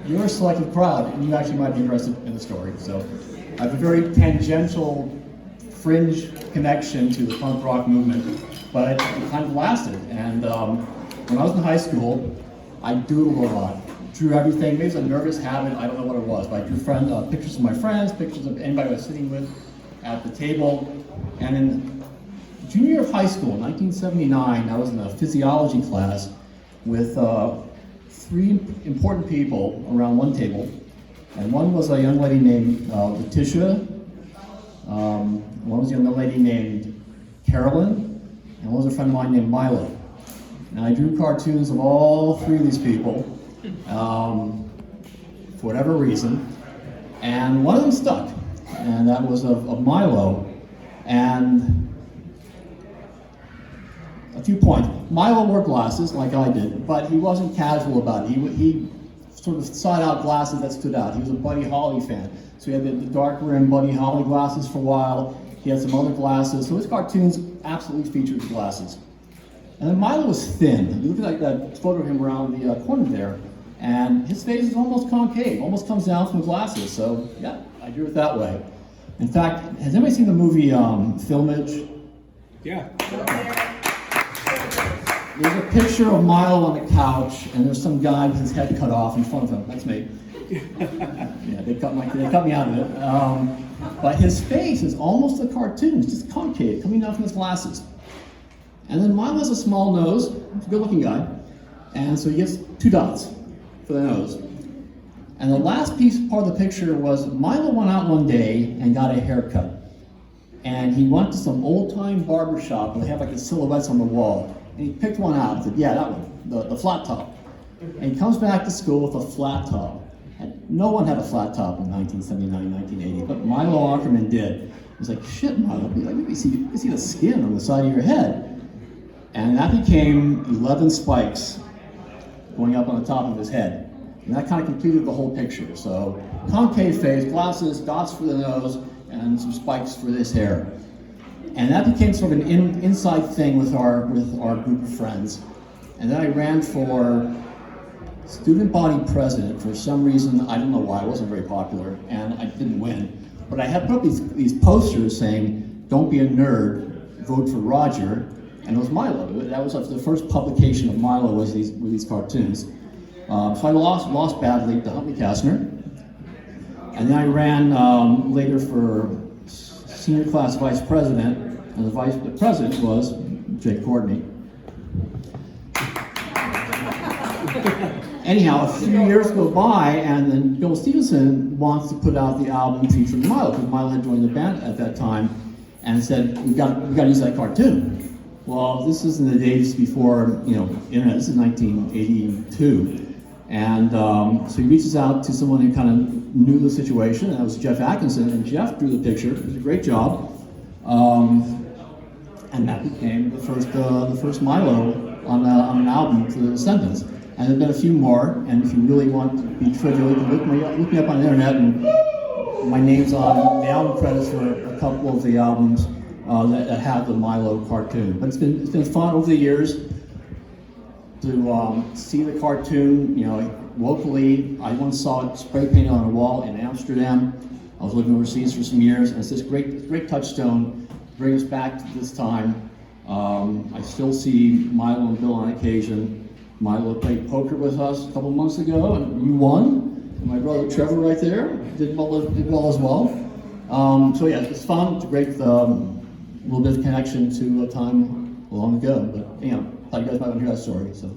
you're a selective crowd, and you actually might be interested in the story. So I have a very tangential, fringe connection to the punk rock movement, but it kind of lasted. And when I was in high school, I doodled a lot. Drew everything. Maybe it was a nervous habit, I don't know what it was, but I drew pictures of my friends, pictures of anybody I was sitting with at the table. And in junior year of high school, 1979, I was in a physiology class with 3 important people around one table. And one was a young lady named Letitia, one was a young lady named Carolyn, and one was a friend of mine named Milo. And I drew cartoons of all 3 of these people, for whatever reason, and one of them stuck, and that was of Milo. And a few points. Milo wore glasses like I did, but he wasn't casual about it. He sort of sought out glasses that stood out. He was a Buddy Holly fan, so he had the dark rim Buddy Holly glasses for a while. He had some other glasses, so his cartoons absolutely featured the glasses. And then Milo was thin. You look at that photo of him around the corner there, and his face is almost concave, almost comes down from the glasses. So yeah, I drew it that way. In fact, has anybody seen the movie Filmage? Yeah. There's a picture of Milo on the couch, and there's some guy with his head cut off in front of him. That's me. Yeah, they cut me out of it. But his face is almost a cartoon. It's just concave, coming down from his glasses. And then Milo has a small nose. He's a good-looking guy. And so he gets 2 dots for the nose. And the last part of the picture was Milo went out one day and got a haircut. And he went to some old-time barber shop, and they have like the silhouettes on the wall. And he picked one out and said, yeah, that one, the flat top. And he comes back to school with a flat top. And no one had a flat top in 1979, 1980, but Milo Ackerman did. He was like, shit, Milo, you see the skin on the side of your head. And that became 11 spikes going up on the top of his head. And that kind of completed the whole picture. So concave face, glasses, dots for the nose, and some spikes for this hair. And that became sort of an inside thing with our group of friends. And then I ran for student body president for some reason. I don't know why. I wasn't very popular, and I didn't win. But I had put up these posters saying, "Don't be a nerd, vote for Roger." And it was Milo. That was the first publication of Milo was these cartoons. So I lost badly to Huntley Kastner. And then I ran later for senior class vice president, and the president was Jake Courtney. Anyhow, a few years go by, and then Bill Stevenson wants to put out the album featuring Milo, because Milo had joined the band at that time, and said, we got to use that cartoon. Well, this is in the days before, internet. This is 1982. And so he reaches out to someone who kind of knew the situation, and that was Jeff Atkinson, and Jeff drew the picture. It was a great job. And that became the first Milo on an album for the Descendents. And there have been a few more, and if you really want to be trivial, you can look me up on the internet, and my name's on the album credits for a couple of the albums that have the Milo cartoon. But it's been fun over the years to see the cartoon, locally. I once saw it spray painted on a wall in Amsterdam. I was living overseas for some years, and it's this great touchstone to bring us back to this time. I still see Milo and Bill on occasion. Milo played poker with us a couple months ago, and you won. And my brother Trevor right there did well as well. So yeah, it's fun. It's a great little bit of connection to a time long ago. But thought you guys might want to hear that story. So.